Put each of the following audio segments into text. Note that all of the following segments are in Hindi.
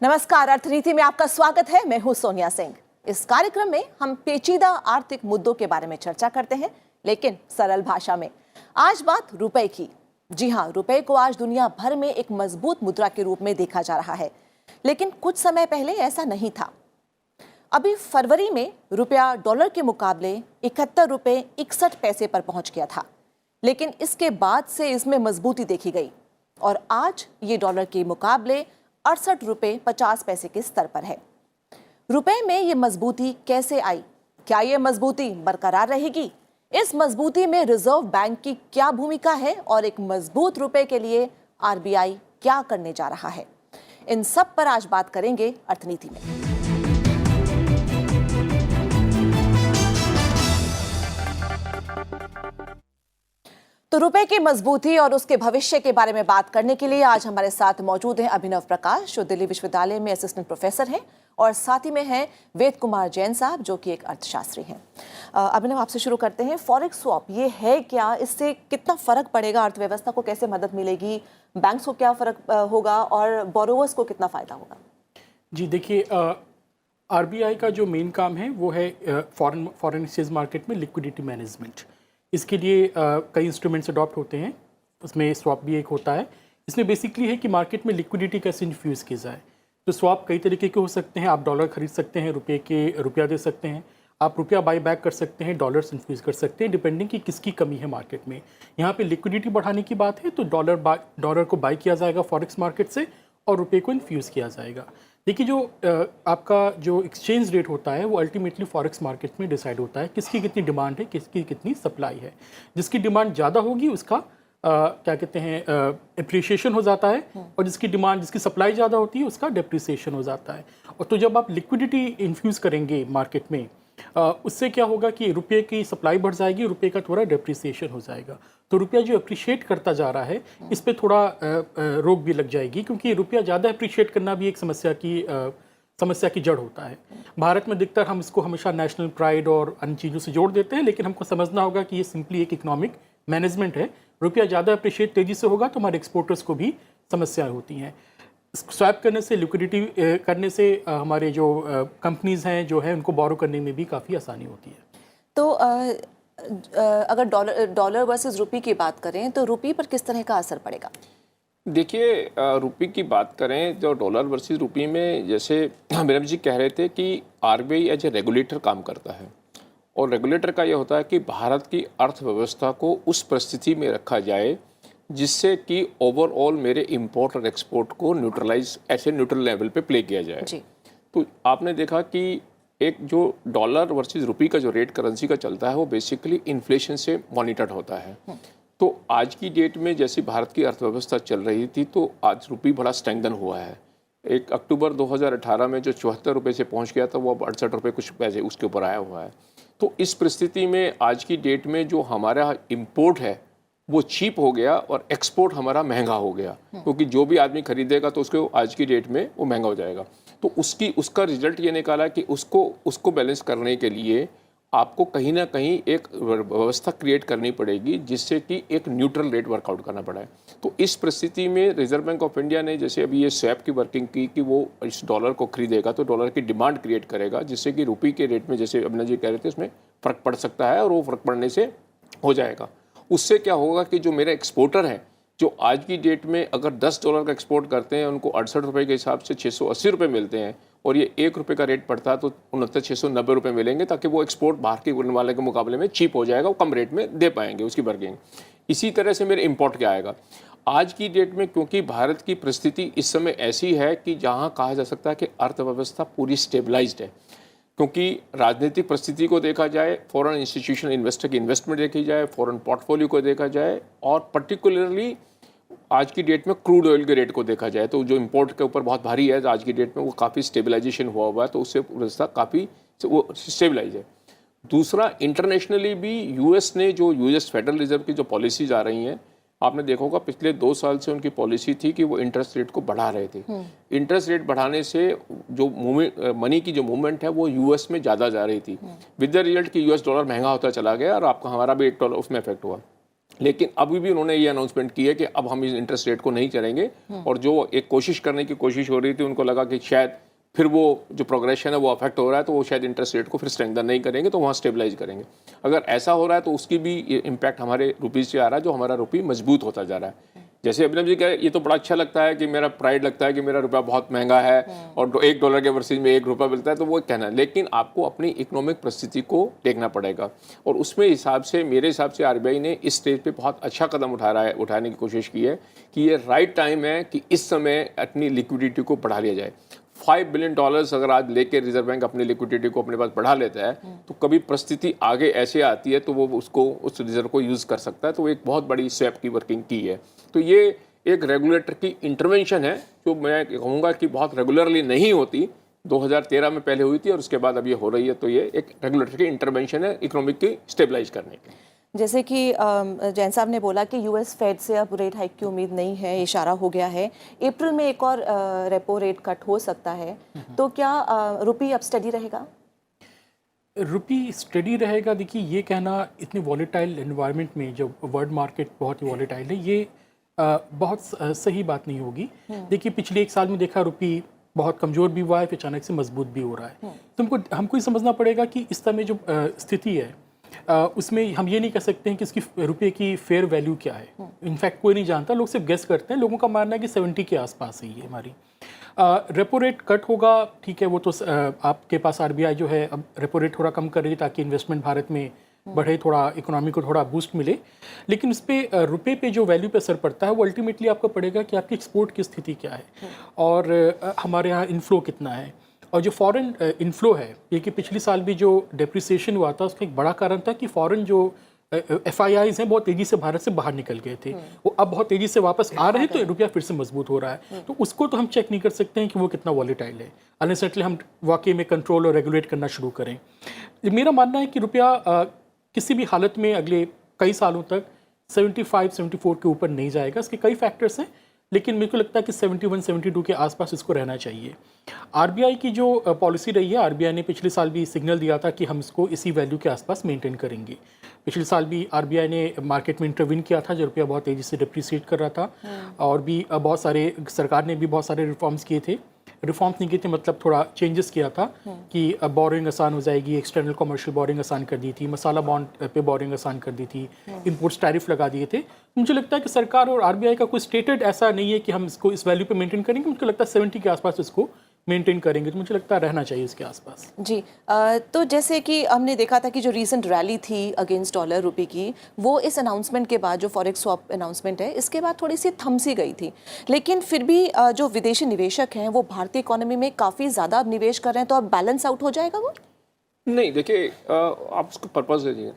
नमस्कार, अर्थनीति में आपका स्वागत है। मैं हूं सोनिया सिंह। इस कार्यक्रम में हम पेचीदा आर्थिक मुद्दों के बारे में चर्चा करते हैं, लेकिन सरल भाषा में। आज बात रुपए की। जी हां, रुपए को आज दुनिया भर में एक मजबूत मुद्रा के रूप में देखा जा रहा है, लेकिन कुछ समय पहले ऐसा नहीं था। अभी फरवरी में रुपया डॉलर के मुकाबले 71 रुपए 61 पैसे पर पहुंच गया था, लेकिन इसके बाद से इसमें मजबूती देखी गई और आज ये डॉलर के मुकाबले 68 रुपए 50 पैसे के स्तर पर है। रुपए में ये मजबूती कैसे आई? क्या ये मजबूती बरकरार रहेगी? इस मजबूती में रिजर्व बैंक की क्या भूमिका है और एक मजबूत रुपए के लिए आरबीआई क्या करने जा रहा है? इन सब पर आज बात करेंगे अर्थनीति में। तो रुपए की मजबूती और उसके भविष्य के बारे में बात करने के लिए आज हमारे साथ मौजूद हैं अभिनव प्रकाश, जो दिल्ली विश्वविद्यालय में असिस्टेंट प्रोफेसर हैं, और साथ ही में हैं वेद कुमार जैन साहब, जो कि एक अर्थशास्त्री हैं। अभिनव, आपसे शुरू करते हैं। फॉरेक्स स्वैप ये है क्या? इससे कितना फर्क पड़ेगा? अर्थव्यवस्था को कैसे मदद मिलेगी? बैंक्स को क्या फर्क होगा और बोरोवर्स को कितना फायदा होगा? जी देखिए, आरबीआई का जो मेन काम है वो है फॉरेन एक्सचेंज मार्केट में लिक्विडिटी मैनेजमेंट। इसके लिए कई इंस्ट्रूमेंट्स अडॉप्ट होते हैं, उसमें स्वैप भी एक होता है। इसमें बेसिकली है कि मार्केट में लिक्विडिटी कैसे इन्फ्यूज़ की जाए। तो स्वैप कई तरीके के हो सकते हैं। आप डॉलर खरीद सकते हैं, रुपया दे सकते हैं, आप रुपया बाई बैक कर सकते हैं, डॉलर्स इन्फ्यूज़ कर सकते हैं, डिपेंडिंग कि किसकी कमी है मार्केट में। यहाँ पे लिक्विडिटी बढ़ाने की बात है तो डॉलर को बाई किया जाएगा फॉरेक्स मार्केट से और रुपये को इन्फ्यूज़ किया जाएगा। देखिए, जो आपका जो एक्सचेंज रेट होता है वो अल्टीमेटली फॉरेक्स मार्केट में डिसाइड होता है, किसकी कितनी डिमांड है, किसकी कितनी सप्लाई है। जिसकी डिमांड ज़्यादा होगी उसका क्या कहते हैं एप्रिसिएशन हो जाता है, और जिसकी सप्लाई ज़्यादा होती है उसका डेप्रिसिएशन हो जाता है। और तो जब आप लिक्विडिटी इन्फ्यूज़ करेंगे मार्केट में, उससे क्या होगा कि रुपये की सप्लाई बढ़ जाएगी, रुपये का थोड़ा डेप्रिसिएशन हो जाएगा। तो रुपया जो अप्रिशिएट करता जा रहा है इस पे थोड़ा रोक भी लग जाएगी, क्योंकि रुपया ज़्यादा अप्रिशिएट करना भी एक समस्या की जड़ होता है। भारत में अधिकतर हम इसको हमेशा नेशनल प्राइड और अन्य चीज़ों से जोड़ देते हैं, लेकिन हमको समझना होगा कि ये सिंपली एक इकोनॉमिक मैनेजमेंट है। रुपया ज़्यादा अप्रिशिएट तेज़ी से होगा तो हमारे एक्सपोर्टर्स को भी समस्याएँ होती हैं। स्वैप करने से, लिक्विडिटी करने से हमारे जो कंपनीज़ हैं जो है उनको बोरो करने में भी काफ़ी आसानी होती है। तो अगर डॉलर वर्सेस रुपये की बात करें तो रुपये पर किस तरह का असर पड़ेगा? देखिए, रुपये की बात करें तो डॉलर वर्सेस रुपये में, जैसे अभिनव जी कह रहे थे कि आरबीआई एज ए रेगुलेटर काम करता है, और रेगुलेटर का ये होता है कि भारत की अर्थव्यवस्था को उस परिस्थिति में रखा जाए जिससे कि ओवरऑल मेरे इंपोर्ट और एक्सपोर्ट को न्यूट्रल लेवल पे प्ले किया जाए जी। तो आपने देखा कि एक जो डॉलर वर्सेस रुपये का जो रेट करेंसी का चलता है वो बेसिकली इन्फ्लेशन से मॉनिटर होता है। तो आज की डेट में जैसी भारत की अर्थव्यवस्था चल रही थी तो आज रुपये बड़ा स्ट्रेंथन हुआ है। 1 अक्टूबर 2018 में जो 74 रुपये से पहुंच गया था वो अब 68 रुपये कुछ पैसे उसके ऊपर आया हुआ है। तो इस परिस्थिति में आज की डेट में जो हमारा इम्पोर्ट है वो चीप हो गया और एक्सपोर्ट हमारा महंगा हो गया, क्योंकि जो भी आदमी खरीदेगा तो उसको आज की डेट में वो महंगा हो जाएगा। तो उसका रिजल्ट ये निकाला कि उसको बैलेंस करने के लिए आपको कहीं ना कहीं एक व्यवस्था क्रिएट करनी पड़ेगी जिससे कि एक न्यूट्रल रेट वर्कआउट करना पड़ा है। तो इस परिस्थिति में रिजर्व बैंक ऑफ इंडिया ने जैसे अभी ये स्वैप की वर्किंग की कि वो इस डॉलर को खरीदेगा तो डॉलर की डिमांड क्रिएट करेगा, जिससे कि रुपये के रेट में, जैसे अभिनव जी कह रहे थे, उसमें फ़र्क पड़ सकता है और वो फ़र्क पड़ने से हो जाएगा। उससे क्या होगा कि जो मेरे एक्सपोर्टर हैं, जो आज की डेट में अगर $10 का एक्सपोर्ट करते हैं उनको 68 रुपये के हिसाब से 680 रुपये मिलते हैं, और ये 1 रुपये का रेट पड़ता है तो 69,690 रुपये मिलेंगे, ताकि वो एक्सपोर्ट बाहर के करने वाले के मुकाबले में चीप हो जाएगा, वो कम रेट में दे पाएंगे उसकी वर्किंग। इसी तरह से मेरे इंपोर्ट क्या आएगा आज की डेट में, क्योंकि भारत की परिस्थिति इस समय ऐसी है कि जहाँ कहा जा सकता है कि अर्थव्यवस्था पूरी स्टेबलाइज्ड है, क्योंकि राजनीतिक परिस्थिति को देखा जाए, फॉरेन इंस्टीट्यूशनल इन्वेस्टर की इन्वेस्टमेंट देखी जाए, फॉरेन पोर्टफोलियो को देखा जाए, और पर्टिकुलरली आज की डेट में क्रूड ऑयल के रेट को देखा जाए तो जो इंपोर्ट के ऊपर बहुत भारी है आज की डेट में, वो काफ़ी स्टेबलाइजेशन हुआ है, तो उससे व्यवस्था काफ़ी वो स्टेबलाइज है। दूसरा, इंटरनेशनली भी यूएस ने जो यूएस फेडरल रिजर्व की जो पॉलिसीज आ रही हैं, आपने देखा होगा पिछले 2 साल से उनकी पॉलिसी थी कि वो इंटरेस्ट रेट को बढ़ा रहे थे। इंटरेस्ट रेट बढ़ाने से जो मनी की जो मूवमेंट है वो यूएस में ज़्यादा जा रही थी, विद द रिजल्ट कि यूएस डॉलर महंगा होता चला गया और आपका हमारा भी $1 उसमें इफेक्ट हुआ। लेकिन अभी भी उन्होंने ये अनाउंसमेंट की है कि अब हम इस इंटरेस्ट रेट को नहीं चलेंगे, और जो एक कोशिश करने की कोशिश हो रही थी, उनको लगा कि शायद फिर वो जो प्रोग्रेशन है वो अफेक्ट हो रहा है, तो वो शायद इंटरेस्ट रेट को फिर स्ट्रेंथन नहीं करेंगे, तो वहाँ स्टेबलाइज करेंगे। अगर ऐसा हो रहा है तो उसकी भी इम्पैक्ट हमारे रुपीज़ से आ रहा है, जो हमारा रुपये मजबूत होता जा रहा है। जैसे अभिनव जी कहे, ये तो बड़ा अच्छा लगता है कि मेरा प्राइड लगता है कि मेरा रुपया बहुत महंगा है और $1 के वर्सेज में ₹1 मिलता है, तो वो कहना है। लेकिन आपको अपनी इकोनॉमिक परिस्थिति को देखना पड़ेगा, और उसमें हिसाब से मेरे हिसाब से आरबीआई ने इस स्टेज पे बहुत अच्छा कदम उठाने की कोशिश की है कि ये राइट टाइम है कि इस समय अपनी लिक्विडिटी को बढ़ा लिया जाए। $5 बिलियन अगर आज लेके रिजर्व बैंक अपनी लिक्विडिटी को अपने पास बढ़ा लेता है, तो कभी परिस्थिति आगे ऐसे आती है तो वो उसको उस रिजर्व को यूज़ कर सकता है। तो एक बहुत बड़ी स्वैप की वर्किंग की है। तो ये एक रेगुलेटर की इंटरवेंशन है, जो मैं कहूँगा कि बहुत रेगुलरली नहीं होती। 2013 में पहले हुई थी और उसके बाद अब ये हो रही है। तो ये एक रेगुलेटर की इंटरवेंशन है इकोनॉमिक की स्टेबलाइज करने की। जैसे कि जैन साहब ने बोला कि यूएस फेड से अब रेट हाइक की उम्मीद नहीं है, इशारा हो गया है। अप्रैल में एक और रेपो रेट कट हो सकता है, तो क्या रुपये अब स्टडी रहेगा? रुपी स्टडी रहेगा, देखिए ये कहना इतनी वॉलेटाइल एनवायरनमेंट में, जो वर्ल्ड मार्केट बहुत ही वॉलेटाइल है, ये बहुत सही बात नहीं होगी। देखिए पिछले 1 साल में देखा रुपी बहुत कमज़ोर भी हुआ है, फिर अचानक से मजबूत भी हो रहा है। तो हमको ये समझना पड़ेगा कि इस समय जो स्थिति है उसमें हम ये नहीं कह सकते हैं कि इसकी रुपये की फेयर वैल्यू क्या है। इनफैक्ट कोई नहीं जानता, लोग सिर्फ गेस करते हैं। लोगों का मानना है कि 70 के आसपास है ये हमारी। रेपो रेट कट होगा, ठीक है, वो तो आपके पास आरबीआई जो है अब रेपो रेट थोड़ा कम कर रही है ताकि इन्वेस्टमेंट भारत में बढ़े, थोड़ा इकोनॉमी को थोड़ा बूस्ट मिले। लेकिन उस पर रुपये पे जो वैल्यू पे असर पड़ता है वो अल्टीमेटली आपको पड़ेगा कि आपकी एक्सपोर्ट की स्थिति क्या है और हमारे यहाँ इनफ्लो कितना है। और जो फॉरेन इनफ्लो है, ये कि पिछले साल भी जो डेप्रिसिएशन हुआ था उसका एक बड़ा कारण था कि फॉरेन जो FIIs हैं बहुत तेज़ी से भारत से बाहर निकल गए थे, वो अब बहुत तेज़ी से वापस आ रहे हैं, तो रुपया फिर से मजबूत हो रहा है। तो उसको तो हम चेक नहीं कर सकते हैं कि वो कितना वॉलेटाइल है, अनसेटली हम वाकई में कंट्रोल और रेगुलेट करना शुरू करें। मेरा मानना है कि रुपया किसी भी हालत में अगले कई सालों तक 75-74 के ऊपर नहीं जाएगा। इसके कई फैक्टर्स हैं, लेकिन मेरे को लगता है कि 71-72 के आसपास इसको रहना चाहिए। आरबीआई की जो पॉलिसी रही है, आरबीआई ने पिछले साल भी सिग्नल दिया था कि हम इसको इसी वैल्यू के आसपास मेंटेन करेंगे। पिछले साल भी आरबीआई ने मार्केट में इंटरवीन किया था, जो रुपया बहुत तेज़ी से डिप्रिसिएट कर रहा था, और भी बहुत सारे सरकार ने भी बहुत सारे रिफॉर्म्स किए थे। रिफॉर्म्स नहीं किए थे मतलब थोड़ा चेंजेस किया था कि बोरिंग आसान हो जाएगी, एक्सटर्नल कमर्शियल बोरिंग आसान कर दी थी, मसाला बॉन्ड पे बोरिंग आसान कर दी थी, इंपोर्ट्स टैरिफ लगा दिए थे। मुझे लगता है कि सरकार और आरबीआई का कोई स्टेटेड ऐसा नहीं है कि हम इसको इस वैल्यू पे मेंटेन करेंगे। मुझे लगता है 70 के आसपास इसको मेंटेन करेंगे, तो मुझे लगता है रहना चाहिए इसके आसपास। जी, तो जैसे कि हमने देखा था कि जो रीसेंट रैली थी अगेंस्ट डॉलर रुपये की, वो इस अनाउंसमेंट के बाद, जो फॉरेक्स स्वैप अनाउंसमेंट है, इसके बाद थोड़ी सी थम सी गई थी। लेकिन फिर भी जो विदेशी निवेशक हैं वो भारतीय इकोनॉमी में काफ़ी ज़्यादा अब निवेश कर रहे हैं, तो अब बैलेंस आउट हो जाएगा वो? नहीं, देखिए आप उसको पर्पज़ दीजिए।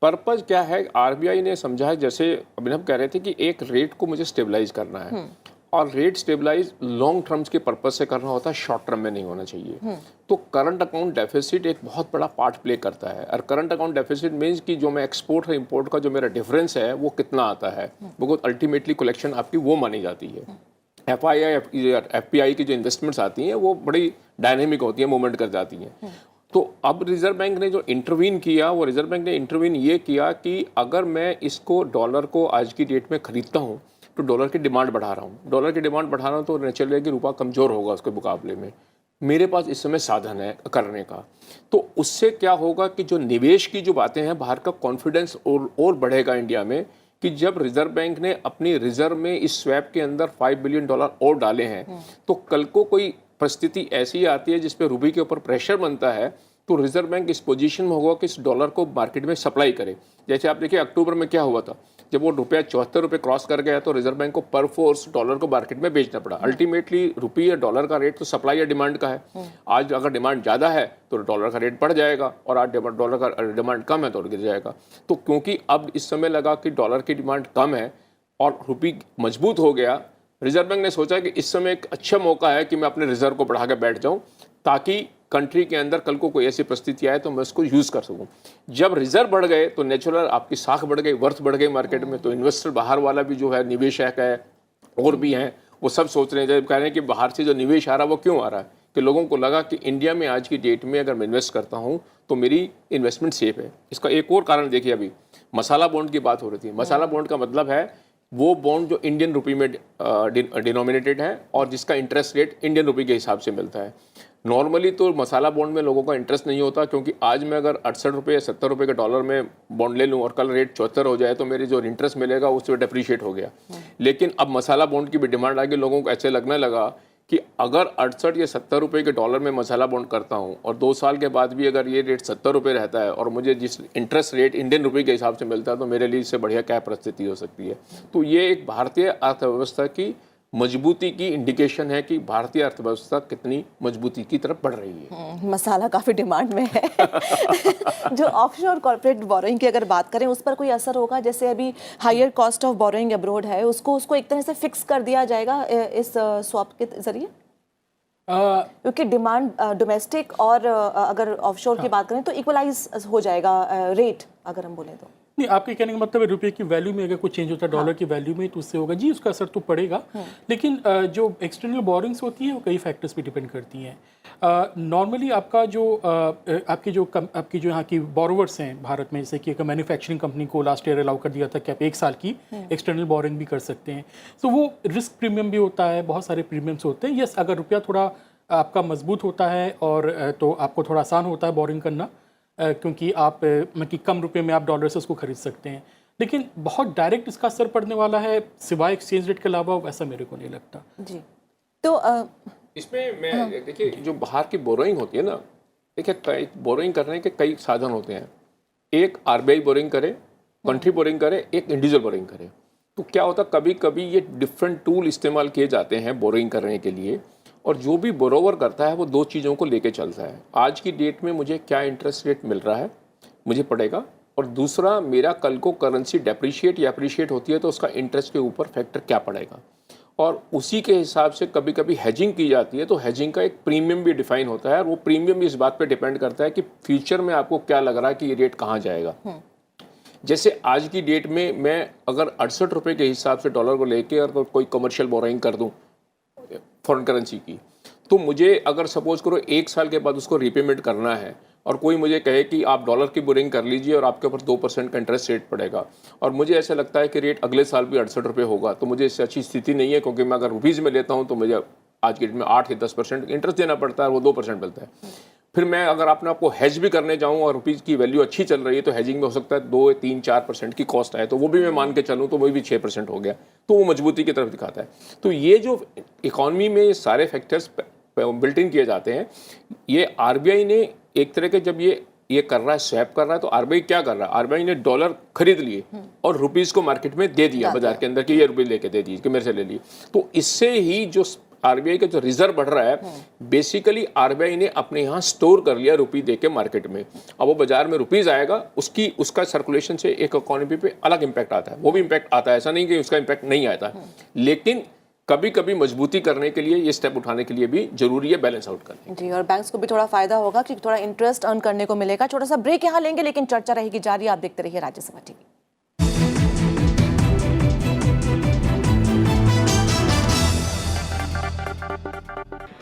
पर्पज़ क्या है, आरबीआई ने समझा है, जैसे अभिनव कह रहे थे कि एक रेट को मुझे स्टेबलाइज करना है, और रेट स्टेबलाइज लॉन्ग टर्म्स के पर्पज से करना होता है, शॉर्ट टर्म में नहीं होना चाहिए। तो करंट अकाउंट डेफिसिट एक बहुत बड़ा पार्ट प्ले करता है, और करंट अकाउंट डेफिसिट मीन्स कि जो मैं एक्सपोर्ट और इंपोर्ट का जो मेरा डिफरेंस है वो कितना आता है, बिकॉज अल्टीमेटली कलेक्शन आपकी वो मानी जाती है। FPI की जो इन्वेस्टमेंट्स आती हैं वो बड़ी डायनेमिक होती हैं, मूवमेंट कर जाती हैं। तो अब रिजर्व बैंक ने जो इंटरवीन किया, वो रिजर्व बैंक ने इंटरवीन ये किया कि अगर मैं इसको डॉलर को आज की डेट में खरीदता हूँ तो डॉलर की डिमांड बढ़ा रहा हूँ, डॉलर की डिमांड बढ़ा रहा हूँ, तो नेचुरली है कि रुपया कमज़ोर होगा उसके मुकाबले में। मेरे पास इस समय साधन है करने का, तो उससे क्या होगा कि जो निवेश की जो बातें हैं, बाहर का कॉन्फिडेंस और बढ़ेगा इंडिया में, कि जब रिजर्व बैंक ने अपनी रिजर्व में इस स्वैप के अंदर $5 बिलियन और डाले हैं, तो कल को कोई परिस्थिति ऐसी आती है जिस पे रुपये के ऊपर प्रेशर बनता है, तो रिजर्व बैंक इस पोजीशन में होगा कि इस डॉलर को मार्केट में सप्लाई करे। जैसे आप देखिए अक्टूबर में क्या हुआ था, जब वो रुपया 74 रुपये क्रॉस कर गया तो रिजर्व बैंक को पर फोर्स डॉलर को मार्केट में बेचना पड़ा। अल्टीमेटली रुपये या डॉलर का रेट तो सप्लाई या डिमांड का है। आज अगर डिमांड ज़्यादा है तो डॉलर का रेट बढ़ जाएगा, और आज डॉलर का डिमांड कम है तो गिर जाएगा। तो क्योंकि अब इस समय लगा कि डॉलर की डिमांड कम है और रुपये मजबूत हो गया, रिजर्व बैंक ने सोचा कि इस समय एक अच्छा मौका है कि मैं अपने रिजर्व को बढ़ा के बैठ जाऊँ, ताकि कंट्री के अंदर कल को कोई ऐसी परिस्थिति आए तो मैं उसको यूज़ कर सकूं। जब रिजर्व बढ़ गए तो नेचुरल आपकी साख बढ़ गई, वर्थ बढ़ गई मार्केट में, तो इन्वेस्टर बाहर वाला भी जो है, निवेशक है और भी हैं, वो सब सोच रहे हैं, जब कह रहे हैं कि बाहर से जो निवेश आ रहा है वो क्यों आ रहा है, कि लोगों को लगा कि इंडिया में आज की डेट में अगर मैं इन्वेस्ट करता हूँ तो मेरी इन्वेस्टमेंट सेफ है। इसका एक और कारण देखिए, अभी मसाला बॉन्ड की बात हो रही थी। मसाला बॉन्ड का मतलब है वो बॉन्ड जो इंडियन रुपी में डिनोमिनेटेड है और जिसका इंटरेस्ट रेट इंडियन रुपी के हिसाब से मिलता है। नॉर्मली तो मसाला बॉन्ड में लोगों का इंटरेस्ट नहीं होता, क्योंकि आज मैं अगर 68 रुपये या 70 रुपये के डॉलर में बॉन्ड ले लूँ और कल रेट 74 हो जाए तो मेरी जो इंटरेस्ट मिलेगा उससे डेप्रीशिएट हो गया। लेकिन अब मसाला बॉन्ड की भी डिमांड आ गई, लोगों को ऐसे लगने लगा कि अगर 68 या 70 रुपये के डॉलर में मसाला बॉन्ड करता हूँ और 2 साल के बाद भी अगर ये रेट 70 रुपये रहता है और मुझे जिस इंटरेस्ट रेट इंडियन रुपये के हिसाब से मिलता है तो मेरे लिए इससे बढ़िया क्या परिस्थिति हो सकती है। तो ये एक भारतीय अर्थव्यवस्था की मजबूती की इंडिकेशन है कि भारतीय अर्थव्यवस्था कितनी मजबूती की तरफ बढ़ रही है। मसाला काफ़ी डिमांड में है। जो ऑफशोर कॉर्पोरेट बोरोइंग की अगर बात करें उस पर कोई असर होगा? जैसे अभी higher cost of borrowing abroad है, उसको एक तरह से फिक्स कर दिया जाएगा इस स्वैप के जरिए, क्योंकि डिमांड डोमेस्टिक और अगर ऑफशोर की बात करें तो इक्वलाइज हो जाएगा रेट, अगर हम बोलें तो। नहीं, आपके कहने का मतलब है रुपये की वैल्यू में अगर कुछ चेंज होता है डॉलर की वैल्यू में तो उससे होगा जी, उसका असर तो पड़ेगा। लेकिन जो एक्सटर्नल बोरिंग्स होती है वो कई फैक्टर्स पे डिपेंड करती हैं। नॉर्मली आपका जो आपकी जो यहाँ की बोरोवर्स हैं भारत में, जैसे कि एक मैन्युफैक्चरिंग कंपनी को लास्ट ईयर अलाउ कर दिया था कि आप 1 साल की एक्सटर्नल बोरिंग भी कर सकते हैं, तो वो रिस्क प्रीमियम भी होता है, बहुत सारे प्रीमियम्स होते हैं। यस, अगर रुपया थोड़ा आपका मजबूत होता है और तो आपको थोड़ा आसान होता है बोरिंग करना, क्योंकि आप मतलब कम रुपए में आप डॉलर से उसको खरीद सकते हैं। लेकिन बहुत डायरेक्ट इसका असर पड़ने वाला है सिवाय एक्सचेंज रेट के अलावा, वैसा मेरे को नहीं लगता जी। तो इसमें मैं देखिए, जो बाहर की बोरोइंग होती है ना, देखिए बोरोइंग करने के कई साधन होते हैं। एक आरबीआई बोरिंग करे, कंट्री बोरिंग करे, एक इंडिविजुअल बोरिंग करे। तो क्या होता, कभी कभी ये डिफरेंट टूल इस्तेमाल किए जाते हैं बोरिंग करने के लिए, और जो भी बोरोवर करता है वो 2 चीज़ों को लेके चलता है। आज की डेट में मुझे क्या इंटरेस्ट रेट मिल रहा है मुझे पड़ेगा, और दूसरा मेरा कल को करेंसी डेप्रीशिएट या अप्रिशिएट होती है तो उसका इंटरेस्ट के ऊपर फैक्टर क्या पड़ेगा, और उसी के हिसाब से कभी कभी हेजिंग की जाती है। तो हेजिंग का एक प्रीमियम भी डिफाइन होता है, और वो प्रीमियम भी इस बात पे डिपेंड करता है कि फ्यूचर में आपको क्या लग रहा है कि ये रेट कहाँ जाएगा। जैसे आज की डेट में मैं अगर 68 रुपये के हिसाब से डॉलर को लेके अगर कोई कमर्शियल बोरोइंग कर दूँ फॉरेन करेंसी की, तो मुझे अगर सपोज करो 1 साल के बाद उसको रीपेमेंट करना है और कोई मुझे कहे कि आप डॉलर की बोरिंग कर लीजिए और आपके ऊपर 2% का इंटरेस्ट रेट पड़ेगा, और मुझे ऐसा लगता है कि रेट अगले साल भी 68 रुपये होगा, तो मुझे इससे अच्छी स्थिति नहीं है, क्योंकि मैं अगर रुपीज़ में लेता हूँ तो मुझे आज की डेट में 8 या 10% इंटरेस्ट देना पड़ता है, वो 2% मिलता है। फिर मैं अगर अपने आपको हेज भी करने जाऊँ और रुपीज़ की वैल्यू अच्छी चल रही है तो हेजिंग में हो सकता है 2, 3, 4% की कॉस्ट आए, तो वो भी मैं मान के चलूँ तो वो भी 6% हो गया, तो वो मजबूती की तरफ दिखाता है। तो ये जो इकॉनमी में ये सारे फैक्टर्स बिल्ट इन किए जाते हैं, ये आरबीआई ने एक तरह के जब ये कर रहा है, स्वैप कर रहा है, तो आरबीआई क्या कर रहा है, आरबीआई ने डॉलर खरीद लिए और रुपीज़ को मार्केट में दे दिया, बाजार के अंदर कि ये रुपये लेके दे दीजिए कि मेरे से ले लिए। तो इससे ही जो आरबीआई का जो रिजर्व बढ़ रहा है, बेसिकली आरबीआई ने अपने यहाँ स्टोर कर लिया रुपये दे के मार्केट में। अब वो बाजार में रुपीज़ आएगा, उसका सर्कुलेशन से एक इकोनॉमी पे अलग इंपैक्ट आता है, वो भी इंपैक्ट आता है, ऐसा नहीं कि उसका इंपैक्ट नहीं आता। लेकिन कभी कभी मजबूती करने के लिए ये स्टेप उठाने के लिए भी जरूरी है बैलेंस आउट करने जी, और बैंक्स को भी थोड़ा फायदा होगा कि थोड़ा इंटरेस्ट अर्न करने को मिलेगा। छोटा सा ब्रेक यहाँ लेंगे, लेकिन चर्चा रहेगी जारी। आप देखते रहिए Rajya Sabha TV.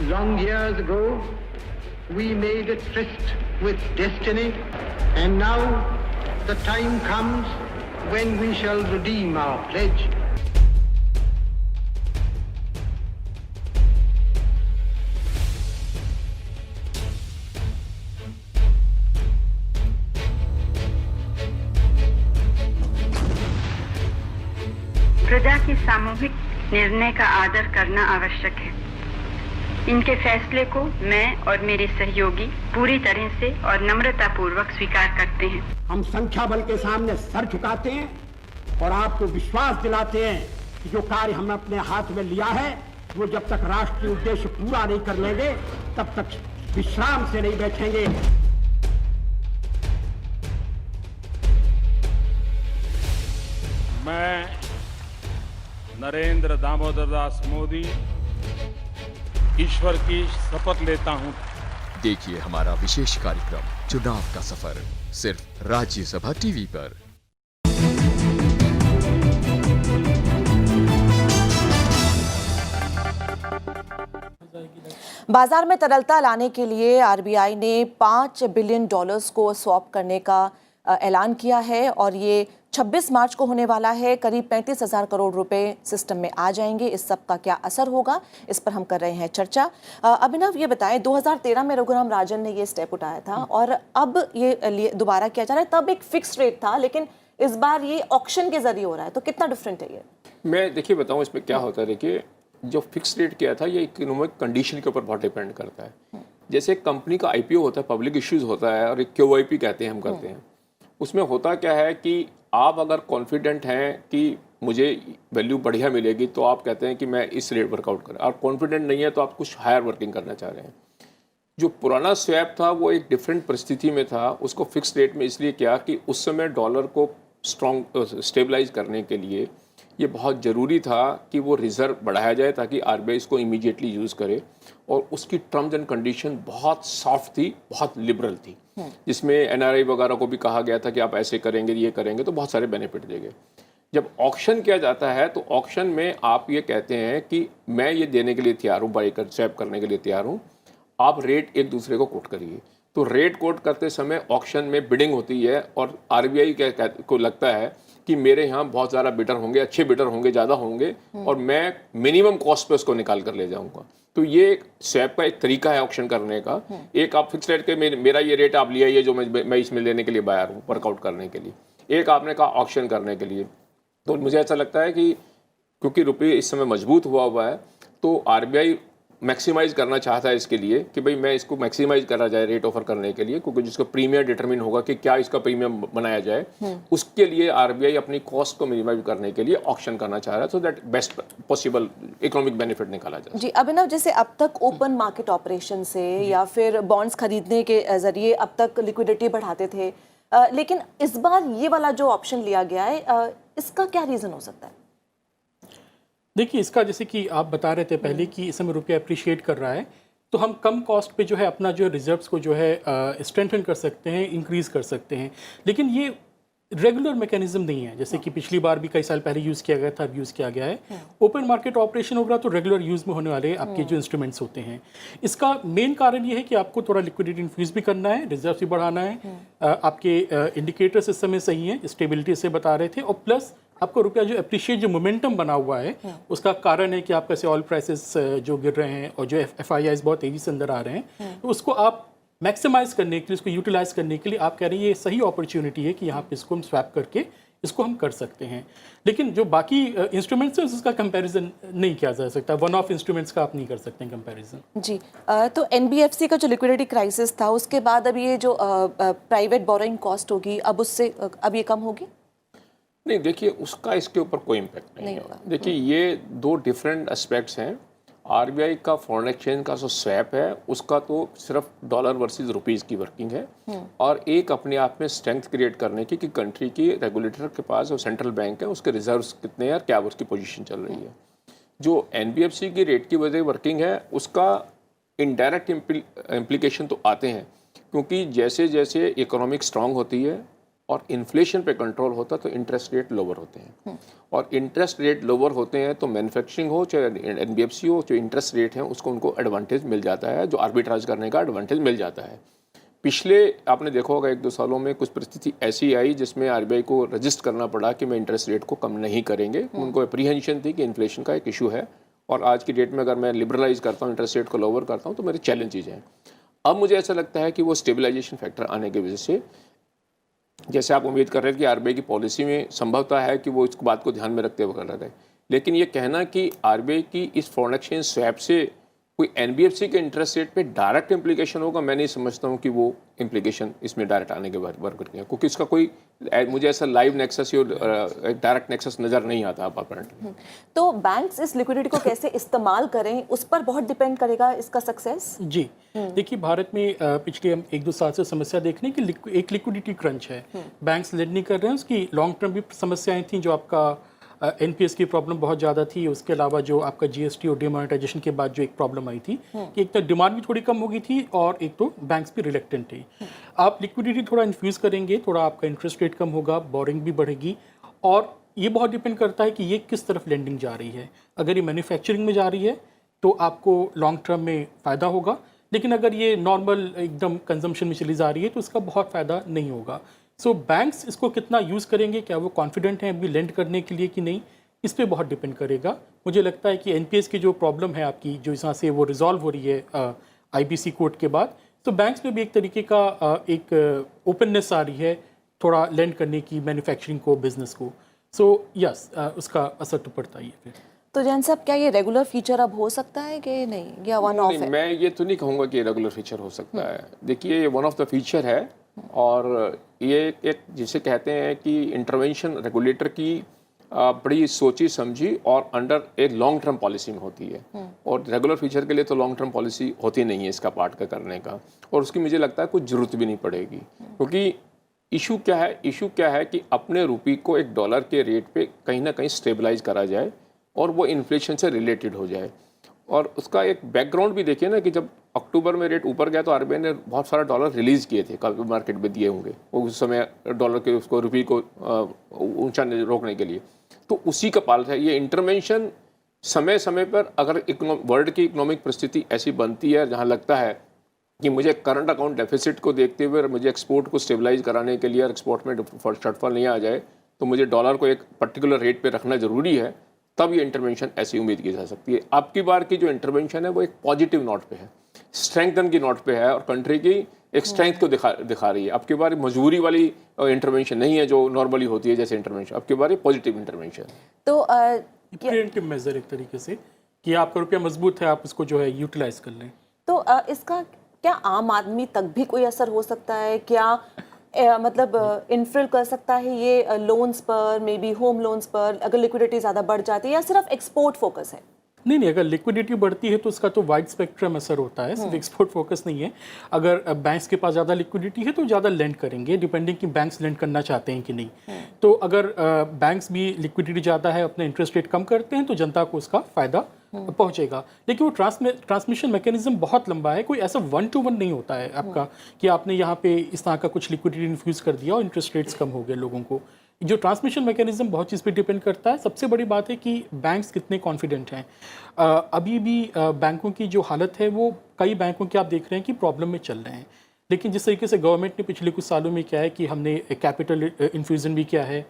Long years ago, we made a tryst with destiny, and now the time comes when we shall redeem our pledge. प्रजा के सामूहिक निर्णय का आदर करना आवश्यक है। इनके फैसले को मैं और मेरे सहयोगी पूरी तरह से और नम्रतापूर्वक स्वीकार करते हैं। हम संख्या बल के सामने सर झुकाते हैं और आपको विश्वास दिलाते हैं कि जो कार्य हमने अपने हाथ में लिया है वो जब तक राष्ट्रीय उद्देश्य पूरा नहीं कर लेंगे तब तक विश्राम से नहीं बैठेंगे। मैं नरेंद्र दामोदर दास मोदी ईश्वर की शपथ लेता हूं। देखिए हमारा विशेष कार्यक्रम चुनाव का सफर सिर्फ राज्यसभा टीवी पर। बाजार में तरलता लाने के लिए आरबीआई ने $5 बिलियन को स्वैप करने का ऐलान किया है और ये 26 मार्च को होने वाला है। करीब 35,000 करोड़ रुपए सिस्टम में आ जाएंगे। इस सब का क्या असर होगा, इस पर हम कर रहे हैं चर्चा। अभिनव, ये बताएं, 2013 में रघुराम राजन ने ये स्टेप उठाया था और अब ये दोबारा किया जा रहा है। तब एक फिक्स रेट था, लेकिन इस बार ये ऑक्शन के जरिए हो रहा है, तो कितना डिफरेंट है ये? मैं देखिए बताऊं इसमें क्या होता है। देखिए, जो फिक्स रेट किया था ये इकोनॉमिक कंडीशन के ऊपर बहुत डिपेंड करता है। जैसे कंपनी का आईपीओ होता है, पब्लिक इश्यूज होता है और एक क्यूआईपी कहते हैं हम करते हैं। उसमें होता क्या है कि आप अगर कॉन्फिडेंट हैं कि मुझे वैल्यू बढ़िया मिलेगी तो आप कहते हैं कि मैं इस रेट वर्कआउट करें, और कॉन्फिडेंट नहीं है तो आप कुछ हायर वर्किंग करना चाह रहे हैं। जो पुराना स्वैप था वो एक डिफरेंट परिस्थिति में था। उसको फिक्स रेट में इसलिए किया कि उस समय डॉलर को स्ट्रॉन्ग स्टेबलाइज करने के लिए ये बहुत ज़रूरी था कि वो रिज़र्व बढ़ाया जाए ताकि आरबीआई इसको इमीडिएटली यूज़ करे। और उसकी टर्म्स एंड कंडीशन बहुत सॉफ्ट थी, बहुत लिबरल थी, जिसमें एनआरआई वगैरह को भी कहा गया था कि आप ऐसे करेंगे, ये करेंगे तो बहुत सारे बेनिफिट देंगे। जब ऑक्शन किया जाता है तो ऑक्शन में आप ये कहते हैं कि मैं ये देने के लिए तैयार हूँ, बाई कर स्वैप करने के लिए तैयार हूँ, आप रेट एक दूसरे को कोट करिए। तो रेट कोट करते समय ऑक्शन में बिडिंग होती है और आरबीआई को लगता है कि मेरे यहाँ बहुत ज़्यादा बिडर होंगे, अच्छे बिडर होंगे, ज़्यादा होंगे और मैं मिनिमम कॉस्ट पे उसको निकाल कर ले जाऊँगा। तो ये स्वैप का एक तरीका है ऑक्शन करने का। एक आप फिक्स रेट के मेरा ये रेट आप लिया, ये जो मैं इसमें लेने के लिए बायर हूँ वर्कआउट करने के लिए। एक आपने कहा ऑक्शन करने के लिए। तो मुझे ऐसा लगता है कि क्योंकि रुपये इस समय मजबूत हुआ है तो आरबीआई मैक्सिमाइज करना चाहता है इसके लिए कि भाई मैं इसको मैक्सिमाइज करा जाए रेट ऑफर करने के लिए, क्योंकि जिसका प्रीमियम डिटरमिन होगा कि क्या इसका प्रीमियम बनाया जाए, उसके लिए आरबीआई अपनी कॉस्ट को मिनिमाइज करने के लिए ऑक्शन करना चाह रहा है, so that best possible economic benefit निकाला जाए। जी अभिनव, जैसे अब तक ओपन मार्केट ऑपरेशन से या फिर बॉन्ड्स खरीदने के जरिए अब तक लिक्विडिटी बढ़ाते थे, लेकिन इस बार ये वाला जो ऑप्शन लिया गया है, इसका क्या रीज़न हो सकता है? देखिए, इसका जैसे कि आप बता रहे थे पहले कि इस समय रुपया अप्रिशिएट कर रहा है, तो हम कम कॉस्ट पे जो है अपना जो रिजर्व्स को जो है स्ट्रेंथन कर सकते हैं, इंक्रीज कर सकते हैं। लेकिन ये रेगुलर मैकेनिज्म नहीं है, जैसे कि पिछली बार भी कई साल पहले यूज़ किया गया था, अब यूज़ किया गया है। ओपन मार्केट ऑपरेशन होगा तो रेगुलर यूज़ में होने वाले आपके जो इंस्ट्रूमेंट्स होते हैं। इसका मेन कारण ये है कि आपको थोड़ा लिक्विडिटी इन्फ्यूज़ भी करना है, रिजर्व भी बढ़ाना है। आपके इंडिकेटर्स इस समय सही हैं, स्टेबिलिटी से बता रहे थे, और प्लस आपको रुपया जो अप्रिशिएट जो मोमेंटम बना हुआ है उसका कारण है कि आपका से ऑयल प्राइसेस जो गिर रहे हैं और जो एफआईआईज बहुत तेज़ी से अंदर आ रहे हैं, तो उसको आप मैक्सिमाइज करने के लिए, उसको यूटिलाइज करने के लिए आप कह रहे हैं ये सही अपॉर्चुनिटी है कि यहाँ पे इसको हम स्वैप करके इसको हम कर सकते हैं। लेकिन जो बाकी इंस्ट्रूमेंट्स हैं उसका कंपैरिजन नहीं किया जा सकता, वन ऑफ इंस्ट्रूमेंट्स का आप नहीं कर सकते हैं कंपैरिजन। जी तो एनबीएफसी का जो लिक्विडिटी क्राइसिस था उसके बाद अब ये जो प्राइवेट बोरोइंग कॉस्ट होगी अब उससे अब ये कम होगी? नहीं, देखिए उसका इसके ऊपर कोई इम्पैक्ट नहीं होगा। देखिए ये दो डिफरेंट एस्पेक्ट्स हैं। आरबीआई का फॉरेन एक्सचेंज का जो स्वैप है उसका तो सिर्फ डॉलर वर्सेस रुपीज़ की वर्किंग है, और एक अपने आप में स्ट्रेंथ क्रिएट करने की कि कंट्री की रेगुलेटर के पास जो सेंट्रल बैंक है उसके रिजर्व्स कितने हैं और क्या उसकी पोजीशन चल रही है। जो एनबीएफसी की रेट की वजह वर्किंग है उसका इनडायरेक्ट इम्प्लीकेशन तो आते हैं, क्योंकि जैसे जैसे इकोनॉमिक स्ट्रांग होती है और इन्फ्लेशन पे कंट्रोल होता है तो इंटरेस्ट रेट लोअर होते हैं, और इंटरेस्ट रेट लोअर होते हैं तो मैन्युफैक्चरिंग हो चाहे एनबीएफसी हो, जो इंटरेस्ट रेट है उसको उनको एडवांटेज मिल जाता है, जो आर्बिट्राज करने का एडवांटेज मिल जाता है। पिछले आपने देखा होगा 1-2 सालों में कुछ परिस्थिति ऐसी आई जिसमें आरबीआई को रजिस्ट करना पड़ा कि मैं इंटरेस्ट रेट को कम नहीं करेंगे। उनको एप्रीहेंशन थी कि इन्फ्लेशन का एक इशू है और आज की डेट में अगर मैं लिबरलाइज करता हूँ, इंटरेस्ट रेट को लोअर करता हूँ तो मेरे चैलेंजेज हैं। अब मुझे ऐसा लगता है कि वो स्टेबलाइजेशन फैक्टर आने की वजह से, जैसे आप उम्मीद कर रहे थे कि आरबीआई की पॉलिसी में संभवता है कि वो इस बात को ध्यान में रखते हुए कर रहे थे, लेकिन ये कहना कि आरबीआई की इस फॉरेन एक्सचेंज स्वैप से कोई एनबीएफसी के इंटरेस्ट रेट पे डायरेक्ट इम्प्लीकेशन होगा, मैं नहीं समझता हूँ कि वो इम्प्लीकेशन इसमें डायरेक्ट आने के बराबर है, क्योंकि इसका कोई मुझे ऐसा लाइव नेक्सस या डायरेक्ट नेक्सस नज़र नहीं आता अपारेंटली। तो बैंक्स इस लिक्विडिटी को कैसे इस्तेमाल करें उस पर बहुत डिपेंड करेगा इसका सक्सेस। जी देखिए, भारत में पिछले 1-2 साल से समस्या देखने की एक लिक्विडिटी क्रंच है। बैंक्स लेंड नहीं कर रहे हैं, उसकी लॉन्ग टर्म भी समस्याएं थी, जो आपका एनपीएस की प्रॉब्लम बहुत ज़्यादा थी, उसके अलावा जो आपका जीएसटी और डिमोनेटाइजेशन के बाद जो एक प्रॉब्लम आई थी कि एक तो डिमांड भी थोड़ी कम हो गई थी और एक तो बैंक्स भी रिलेक्टेंट थे। आप लिक्विडिटी थोड़ा इन्फ्यूज़ करेंगे, थोड़ा आपका इंटरेस्ट रेट कम होगा, बोरिंग भी बढ़ेगी, और ये बहुत डिपेंड करता है कि ये किस तरफ लेंडिंग जा रही है। अगर ये मैन्युफैक्चरिंग में जा रही है तो आपको लॉन्ग टर्म में फ़ायदा होगा, लेकिन अगर ये नॉर्मल एकदम कंजम्पशन में चली जा रही है तो उसका बहुत फ़ायदा नहीं होगा। सो बैंक्स इसको कितना यूज़ करेंगे, क्या वो कॉन्फिडेंट हैं अभी लेंड करने के लिए कि नहीं, इस पे बहुत डिपेंड करेगा। मुझे लगता है कि एनपीएस की जो प्रॉब्लम है आपकी, जो यहाँ से वो रिजॉल्व हो रही है आईबीसी कोर्ट के बाद, तो बैंक्स में भी एक तरीके का एक ओपननेस आ रही है थोड़ा लेंड करने की मैन्युफैक्चरिंग को, बिजनेस को। सो यस, उसका असर तो पड़ता ही है फिर। तो जैन साहब, क्या ये रेगुलर फीचर अब हो सकता है कि नहीं, या वन ऑफ नहीं, है? मैं ये तो नहीं कहूँगा कि ये रेगुलर फीचर हो सकता है। देखिए, ये वन ऑफ द फीचर है, और ये एक जिसे कहते हैं कि इंटरवेंशन रेगुलेटर की बड़ी सोची समझी और अंडर एक लॉन्ग टर्म पॉलिसी में होती है, और रेगुलर फीचर के लिए तो लॉन्ग टर्म पॉलिसी होती नहीं है इसका पार्ट का करने का, और उसकी मुझे लगता है कुछ ज़रूरत भी नहीं पड़ेगी। क्योंकि इशू क्या है कि अपने रुपये को एक डॉलर के रेट पे कहीं ना कहीं स्टेबलाइज करा जाए और वो इन्फ्लेशन से रिलेटेड हो जाए। और उसका एक बैकग्राउंड भी देखिए ना कि जब अक्टूबर में रेट ऊपर गया तो आरबीआई ने बहुत सारा डॉलर रिलीज़ किए थे, काफी मार्केट में दिए होंगे वो उस समय डॉलर के उसको रुपये को ऊंचा रोकने के लिए। तो उसी का पालन है ये इंटरवेंशन। समय समय पर अगर वर्ल्ड की इकोनॉमिक परिस्थिति ऐसी बनती है जहाँ लगता है कि मुझे करंट अकाउंट डेफिसिट को देखते हुए मुझे एक्सपोर्ट को स्टेबलाइज कराने के लिए और एक्सपोर्ट में शॉर्टफॉल नहीं आ जाए, तो मुझे डॉलर को एक पर्टिकुलर रेट पे रखना ज़रूरी है, तब ये इंटरवेंशन ऐसी उम्मीद की जा सकती है। आपकी बार की जो इंटरवेंशन है वो एक पॉजिटिव नोट पे है, स्ट्रेंथन की नोट पे है, और कंट्री की एक स्ट्रेंथ को दिखा रही है। आपकी बार मजबूरी वाली इंटरवेंशन नहीं है जो नॉर्मली होती है जैसे इंटरवेंशन, आपकी बार पॉजिटिव इंटरवेंशन। तो प्रिवेंटिव मेजर एक तरीके से कि आपका रुपया मजबूत है, आप उसको जो है यूटिलाइज कर लें। तो इसका क्या आम आदमी तक भी कोई असर हो सकता है? क्या मतलब इन्फ्लुएंस कर सकता है ये लोन्स पर, मे बी होम लोन्स पर, अगर लिक्विडिटी ज़्यादा बढ़ जाती है, या सिर्फ एक्सपोर्ट फोकस है? नहीं, अगर लिक्विडिटी बढ़ती है तो उसका तो वाइड स्पेक्ट्रम असर होता है, सिर्फ एक्सपोर्ट फोकस नहीं है। अगर बैंक्स के पास ज़्यादा लिक्विडिटी है तो ज़्यादा लेंड करेंगे, डिपेंडिंग कि बैंक्स लेंड करना चाहते हैं कि नहीं। तो अगर बैंक्स भी लिक्विडिटी ज़्यादा है, अपने इंटरेस्ट रेट कम करते हैं, तो जनता को उसका फ़ायदा पहुंचेगा। लेकिन वो ट्रांसमिशन मैकेनिज्म बहुत लंबा है, कोई ऐसा 1 to 1 नहीं होता है आपका कि आपने यहाँ पे इस तरह का कुछ लिक्विडिटी इन्फ्यूज़ कर दिया और इंटरेस्ट रेट्स कम हो गए लोगों को। जो ट्रांसमिशन मैकेनिज्म बहुत चीज़ पे डिपेंड करता है। सबसे बड़ी बात है कि बैंक्स कितने कॉन्फिडेंट हैं। अभी भी बैंकों की जो हालत है वो कई बैंकों की आप देख रहे हैं कि प्रॉब्लम में चल रहे हैं। लेकिन जिस तरीके से गवर्नमेंट ने पिछले कुछ सालों में किया है कि हमने कैपिटल इन्फ्यूज़न भी किया है,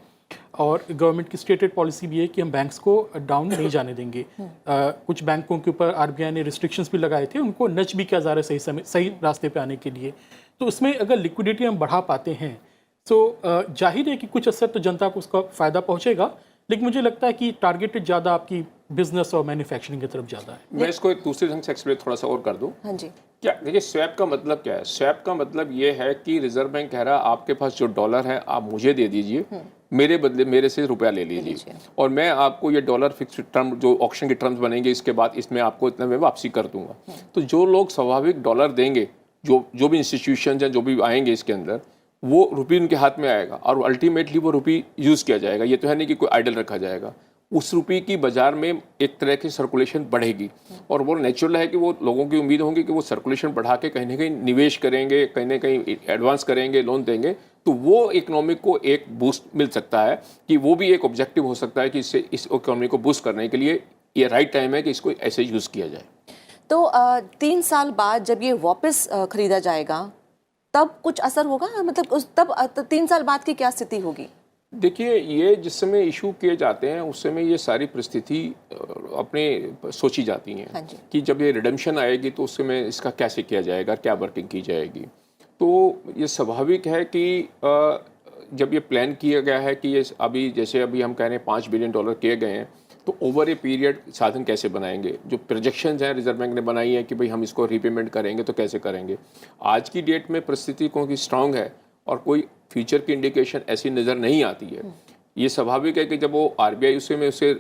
और गवर्नमेंट की स्टेटेड पॉलिसी भी है कि हम बैंक्स को डाउन नहीं जाने देंगे। कुछ बैंकों के ऊपर आरबीआई ने रिस्ट्रिक्शंस भी लगाए थे, उनको नच भी किया जा रहा है सही रास्ते पे आने के लिए। तो उसमें अगर लिक्विडिटी हम बढ़ा पाते हैं तो जाहिर है कि कुछ असर तो जनता को उसका फ़ायदा पहुंचेगा। लेकिन मुझे लगता है कि टारगेटेड ज़्यादा आपकी बिजनेस और मैन्युफैक्चरिंग की तरफ ज़्यादा है। मैं इसको एक दूसरे ढंग से एक्सप्लेन थोड़ा सा और कर दूं। हाँ जी। क्या देखिए, स्वैप का मतलब क्या है? स्वैप का मतलब ये है कि रिजर्व बैंक कह रहा है आपके पास जो डॉलर है आप मुझे दे दीजिए, मेरे बदले मेरे से रुपया ले लीजिए, और मैं आपको ये डॉलर फिक्स टर्म जो ऑक्शन के टर्म्स बनेंगे इसके बाद इसमें आपको इतना में वापसी कर दूंगा। तो जो लोग स्वाभाविक डॉलर देंगे, जो भी इंस्टीट्यूशन हैं जो भी आएंगे इसके अंदर, वो रुपये उनके हाथ में आएगा और अल्टीमेटली वो रुपये यूज़ किया जाएगा। ये तो है नहीं कि कोई आइडल रखा जाएगा। उस रुपये की बाजार में एक तरह की सर्कुलेशन बढ़ेगी, और वो नेचुरल है कि वो लोगों की उम्मीद होंगी कि वो सर्कुलेशन बढ़ा के कहीं ना कहीं निवेश करेंगे, कहीं ना कहीं एडवांस करेंगे, लोन देंगे। तो वो इकोनॉमिक को एक बूस्ट मिल सकता है कि वो भी एक ऑब्जेक्टिव हो सकता है कि इससे इस इकोनॉमी को बूस्ट करने के लिए ये राइट टाइम है कि इसको ऐसे यूज़ किया जाए। तो 3 साल बाद जब ये वापस खरीदा जाएगा तब कुछ असर होगा? मतलब तब 3 साल बाद की क्या स्थिति होगी? देखिए, ये जिस समय इशू किए जाते हैं उस समय ये सारी परिस्थिति अपने सोची जाती हैं। हाँ जी। कि जब ये रिडेम्पशन आएगी तो उस समय इसका कैसे किया जाएगा, क्या वर्किंग की जाएगी। तो ये स्वाभाविक है कि जब ये प्लान किया गया है कि ये अभी हम कह रहे हैं $5 बिलियन किए गए हैं, तो ओवर ए पीरियड साधन कैसे बनाएंगे। जो प्रोजेक्शंस हैं रिजर्व बैंक ने बनाई है कि भाई हम इसको रीपेमेंट करेंगे तो कैसे करेंगे। आज की डेट में परिस्थिति क्योंकि स्ट्रांग है और कोई फ्यूचर की इंडिकेशन ऐसी नज़र नहीं आती है, ये स्वाभाविक है कि जब वो आरबीआई उसे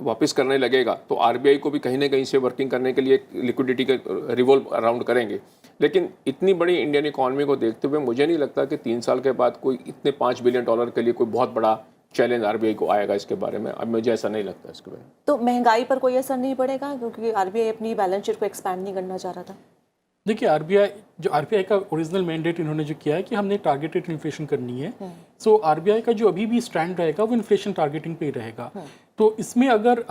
वापस करने लगेगा तो आरबीआई को भी कहीं ना कहीं से वर्किंग करने के लिए लिक्विडिटी का रिवॉल्व अराउंड करेंगे। लेकिन इतनी बड़ी इंडियन इकॉनमी को देखते हुए मुझे नहीं लगता कि 3 साल के बाद कोई इतने $5 बिलियन के लिए कोई बहुत बड़ा चैलेंज आरबीआई को आएगा इसके बारे में। अब मुझे ऐसा नहीं लगता इसके बारे में। तो महंगाई पर कोई असर नहीं पड़ेगा क्योंकि आरबीआई अपनी बैलेंस शीट को एक्सपैंड नहीं करना चाह रहा था? देखिए, आरबीआई का ओरिजिनल मैंडेट इन्होंने जो किया है कि हमने टारगेटेड इन्फ्लेशन करनी है। सो आरबीआई का जो अभी भी स्टैंड रहेगा वो इन्फ्लेशन टारगेटिंग पे ही रहेगा। तो इसमें अगर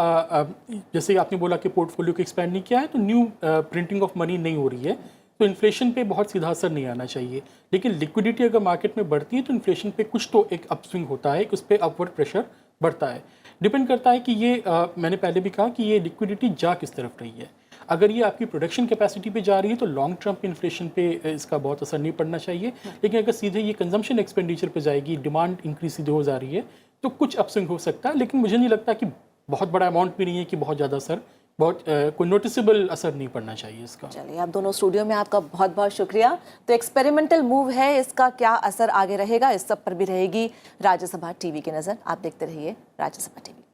जैसे आपने बोला कि पोर्टफोलियो को एक्सपैंड नहीं किया है तो न्यू प्रिंटिंग ऑफ मनी नहीं हो रही है, तो इन्फ्लेशन पे बहुत सीधा असर नहीं आना चाहिए। लेकिन लिक्विडिटी अगर मार्केट में बढ़ती है तो इन्फ्लेशन पे कुछ तो एक अपस्विंग होता है, उस पर अपवर्ड प्रेशर बढ़ता है। डिपेंड करता है कि ये मैंने पहले भी कहा कि ये लिक्विडिटी जा किस तरफ रही है। अगर ये आपकी प्रोडक्शन कैपेसिटी पे जा रही है तो लॉन्ग टर्म पे इन्फ्लेशन पे इसका बहुत असर नहीं पड़ना चाहिए। लेकिन अगर सीधे ये कंजम्पशन एक्सपेंडिचर पे जाएगी, डिमांड इंक्रीज सीधे हो जा रही है, तो कुछ अपस्विंग हो सकता है। लेकिन मुझे नहीं लगता कि बहुत बड़ा अमाउंट भी नहीं है कि बहुत ज़्यादा असर, बहुत कोई नोटिसेबल असर नहीं पड़ना चाहिए इसका। चलिए, आप दोनों स्टूडियो में आपका बहुत बहुत शुक्रिया। तो एक्सपेरिमेंटल मूव है, इसका क्या असर आगे रहेगा, इस सब पर भी रहेगी राज्यसभा टीवी की नज़र। आप देखते रहिए राज्यसभा टीवी।